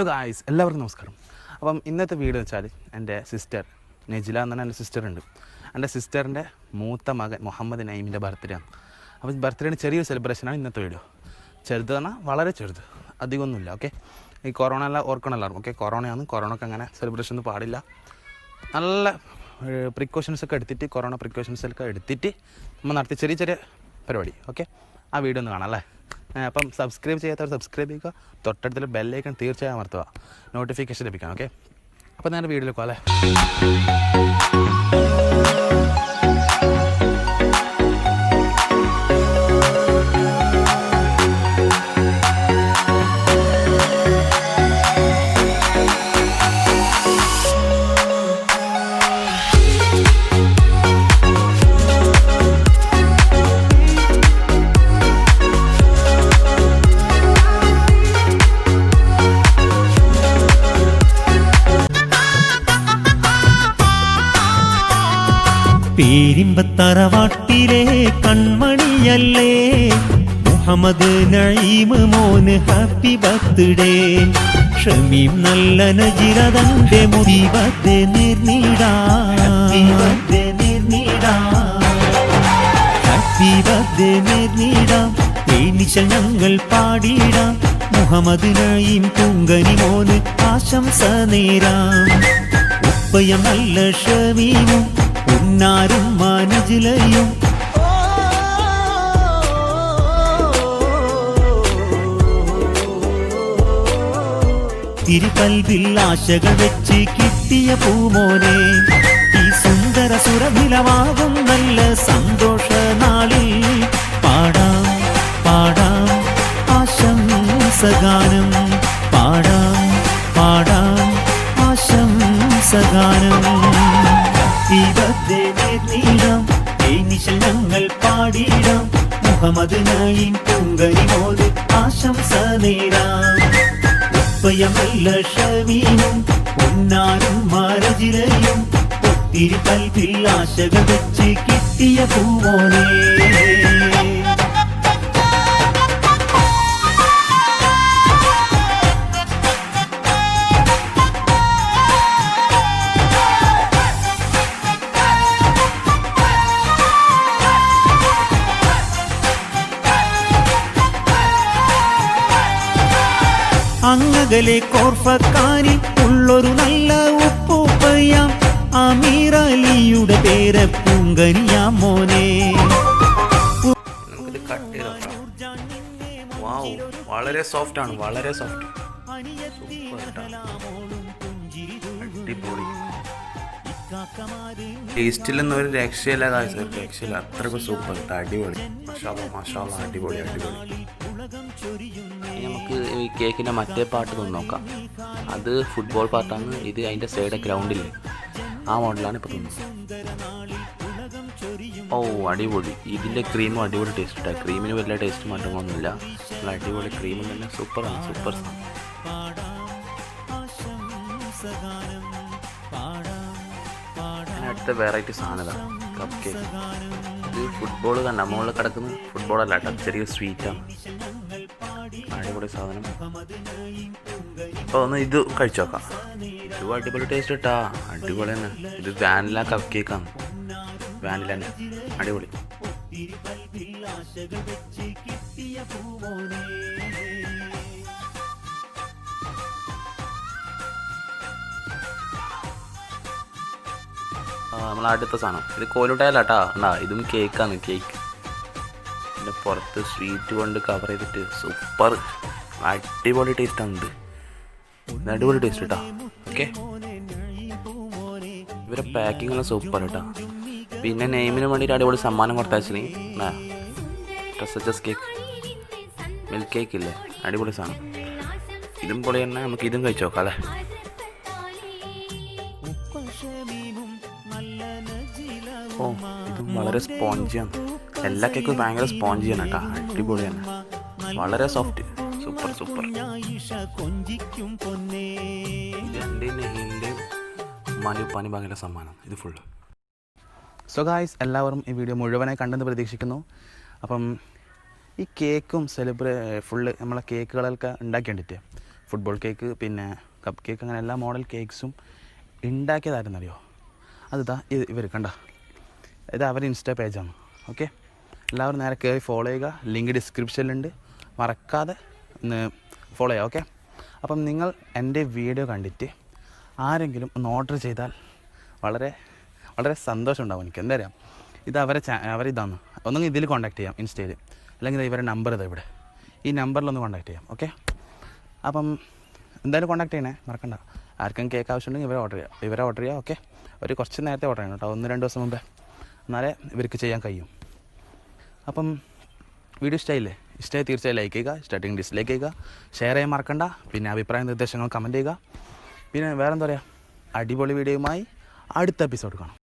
Hello guys, എല്ലാവർക്കും നമസ്കാരം. അപ്പം ഇന്നത്തെ വീഡിയോ വെച്ചാൽ എൻ്റെ സിസ്റ്റർ നെജില എന്ന് പറഞ്ഞാൽ എൻ്റെ സിസ്റ്റർ ഉണ്ട്. എൻ്റെ സിസ്റ്ററിൻ്റെ മൂത്ത മകൻ മുഹമ്മദ് നഈമിൻ്റെ ബർത്ത്ഡേ ആണ്. അപ്പോൾ ബർത്ത്ഡേയുടെ ചെറിയൊരു സെലിബ്രേഷനാണ് ഇന്നത്തെ വീഡിയോ. ചെറുത് പറഞ്ഞാൽ വളരെ ചെറുത്, അധികമൊന്നുമില്ല. ഓക്കെ, ഈ കൊറോണ എല്ലാം ഓർക്കണം എല്ലാവരും. ഓക്കെ, കൊറോണയ്ക്ക് അങ്ങനെ സെലിബ്രേഷൻ ഒന്നും പാടില്ല. നല്ല പ്രിക്കോഷൻസൊക്കെ എടുത്തിട്ട് കൊറോണ പ്രിക്കോഷൻസൊക്കെ എടുത്തിട്ട് നമ്മൾ നടത്തി ചെറിയ ചെറിയ പരിപാടി. ഓക്കെ, ആ വീഡിയോ ഒന്ന് കാണാം അല്ലേ. അപ്പം സബ്സ്ക്രൈബ് ചെയ്യാത്തവർ സബ്സ്ക്രൈബ് ചെയ്യുക, തൊട്ടടുത്തുള്ള ബെല്ലൈക്കൺ തീർച്ചയായും അമർത്തുക, നോട്ടിഫിക്കേഷൻ ലഭിക്കണം. ഓക്കെ, അപ്പോൾ ഞാൻ വീഡിയോയിൽ പോകാം അല്ലേ. പേരിമ്പത്തറവാട്ടിലെ കൺമണിയല്ലേ മുഹമ്മദ് നഈം മോന് ഹാപ്പി ബർത്ത്ഡേ. ഷമീം നല്ല നജിറതന്റെ മുടി ബർത്ത്ഡേ നേർന്നിടാ, ഹാപ്പി ബർത്ത്ഡേ നേർന്നിടാ, ഹാപ്പി ബർത്ത്ഡേ നേർന്നിടാ. തേനിശൽ ഞങ്ങൾ പാടിടാം, മുഹമ്മദ് നഈം പൂങ്കനി മോന് ആശംസ നേരാം. ഉപ്പയം നല്ല ഷമീമും ഉന്നാരും മാനജിലയും തിരുകൽവിൽ ആശകൾ വെച്ച് കിട്ടിയ പൂമോനെ, ഈ സുന്ദര സുരഭിലമാകും നല്ല സന്തോഷ നാളിൽ പാടാം പാടാം ആശംസഗാനം, പാടാം പാടാം ആശംസഗാനം. ഞങ്ങൾ പാടിടാം, മുഹമ്മദ് നഈം പൂങ്കനി മോന് ആശംസ നേരാം. ഉപ്പയമല്ല ഷമീനും ഉന്നാരും മാരജിലയും ഒത്തിരി കൽവിൽ ആശകൾ വെച്ച് കിട്ടിയ പൂമോനെ. അങ്ങകലെ കോർഫക്കാനിൽ ഉള്ളൊരു നല്ല ഉപ്പൂപ്പയ്യാം അമീർ അലിയുടെ പേര് പൂങ്കനിയാ മോനെ. വളരെ സോഫ്റ്റ് ആണ്, വളരെ സോഫ്റ്റ്, അടിപൊളി. ടേസ്റ്റിലൊന്നും ഒരു രക്ഷയില്ല കാഴ്ച, രക്ഷയില്ല, അത്രയ്ക്ക് സൂപ്പർ, അടിപൊളി, മാഷാഅല്ലാഹ് അടിപൊളി അടിപൊളി. നമുക്ക് ഈ കേക്കിൻ്റെ മറ്റേ പാട്ട് ഒന്ന് നോക്കാം. അത് ഫുട്ബോൾ പാട്ടാണ്. ഇത് അതിൻ്റെ സൈഡ് ഗ്രൗണ്ടിൽ ആ മോഡലാണ് ഇപ്പോൾ തോന്നുന്നത്. ഓ അടിപൊളി. ഇതിൻ്റെ ക്രീമും അടിപൊളി ടേസ്റ്റ് ഇട്ടാ. ക്രീമിന് വലിയ ടേസ്റ്റ് മാറ്റങ്ങളൊന്നുമില്ല, നല്ല അടിപൊളി ക്രീമും തന്നെ സൂപ്പറാണ്, സൂപ്പർ സാധനം. അടുത്ത വെറൈറ്റി സാധനം കപ്പ് കേക്ക്. ഇത് ഫുട്ബോൾ തന്നെ മുകളിൽ കിടക്കുന്ന ഫുട്ബോളല്ല കേട്ടോ, ചെറിയ സ്വീറ്റാണ്, അടിപൊളി സാധനം. അപ്പോൾ ഒന്ന് ഇത് കഴിച്ചു നോക്കാം. ഇത് അടിപൊളി ടേസ്റ്റ് ഇട്ടാ, അടിപൊളി തന്നെ. ഇത് വാനില കപ്പ് കേക്കാണ്, വാനില തന്നെ അടിപൊളി. നമ്മളെ അടുത്ത സാധനം ഇത് കോലുട്ടായല്ല കേട്ടാ, ഉണ്ടാ ഇതും കേക്കാണ്, കേക്ക്. പിന്നെ പുറത്ത് സ്വീറ്റ് കൊണ്ട് കവർ ചെയ്തിട്ട് സൂപ്പർ അടിപൊളി ടേസ്റ്റാണ്. ഇത് അടിപൊളി ടേസ്റ്റ് കേട്ടാ. ഓക്കെ, ഇവരെ പാക്കിംഗ് എല്ലാം സൂപ്പർ കേട്ടാ. പിന്നെ നെയിമിന് വേണ്ടിയിട്ട് അടിപൊളി സമ്മാനം കൊടുത്താച്ചിന് ഡ്രസ്സസ് കേക്ക്, മിൽക്ക് കേക്ക് ഇല്ലേ, അടിപൊളി സാധനം. ഇതും പൊളി തന്നെ, നമുക്ക് ഇതും കഴിച്ചു നോക്കാം അല്ലേ. ഓ ഇതും വളരെ സ്പോഞ്ചിയാണ്, എല്ലാ കേക്കും ഭയങ്കര സ്പോഞ്ചിയാണ് കേട്ടോ, അടിപൊളിയാണ്, വളരെ സോഫ്റ്റ്, സൂപ്പർ സൂപ്പർ. പനി ഭയങ്കര സമ്മാനം ഇത് ഫുള്ള്. സോ ഗായ്സ്, എല്ലാവരും ഈ വീഡിയോ മുഴുവനായി കണ്ടെന്ന് പ്രതീക്ഷിക്കുന്നു. അപ്പം ഈ കേക്കും ഫുള്ള് നമ്മളെ കേക്കുകളൊക്കെ ഉണ്ടാക്കി കണ്ടിട്ട് ഫുട്ബോൾ കേക്ക്, പിന്നെ കപ്പ് കേക്ക്, അങ്ങനെ എല്ലാ മോഡൽ കേക്ക്സും ഉണ്ടാക്കിയതായിരുന്നറിയോ. അതിതാ ഇവർ കണ്ട, ഇത് അവരുടെ ഇൻസ്റ്റാ പേജാണ്. ഓക്കെ, എല്ലാവരും നേരെ കയറി ഫോളോ ചെയ്യുക. ലിങ്ക് ഡിസ്ക്രിപ്ഷനിലുണ്ട്, മറക്കാതെ ഒന്ന് ഫോളോ ചെയ്യുക. ഓക്കെ, അപ്പം നിങ്ങൾ എൻ്റെ വീഡിയോ കണ്ടിട്ട് ആരെങ്കിലും ഒന്ന് ഓർഡർ ചെയ്താൽ വളരെ വളരെ സന്തോഷം ഉണ്ടാവും എനിക്ക്. എന്താ പറയുക, ഇത് അവരിതാണ്. ഒന്നെങ്കിൽ ഇതിൽ കോൺടാക്ട് ചെയ്യാം ഇൻസ്റ്റയിൽ, അല്ലെങ്കിൽ ഇവരുടെ നമ്പർ ഇതാ ഇവിടെ, ഈ നമ്പറിലൊന്ന് കോൺടാക്ട് ചെയ്യാം. ഓക്കെ, അപ്പം എന്തായാലും കോൺടാക്ട് ചെയ്യണേ, മറക്കണ്ട. ആർക്കും കേക്ക് ആവശ്യമുണ്ടെങ്കിൽ ഇവരെ ഓർഡർ ചെയ്യുക. ഓക്കെ, ഒരു കുറച്ച് നേരത്തെ ഓർഡർ ചെയ്യണം കേട്ടോ, 1-2 ദിവസം മുമ്പേ, എന്നാലേ ഇവർക്ക് ചെയ്യാൻ കഴിയും. അപ്പം വീഡിയോ ഇഷ്ടമായി തീർച്ചയായും ലൈക്ക് ചെയ്യുക, ഇഷ്ടമായിട്ടെങ്കിൽ ഡിസ്ലൈക്ക് ചെയ്യുക, ഷെയർ ചെയ്യാൻ മറക്കണ്ട. പിന്നെ അഭിപ്രായ നിർദ്ദേശങ്ങൾ കമൻറ്റ് ചെയ്യുക. പിന്നെ വേറെ എന്താ പറയുക, അടിപൊളി വീഡിയോയുമായി അടുത്ത എപ്പിസോഡ് കാണാം.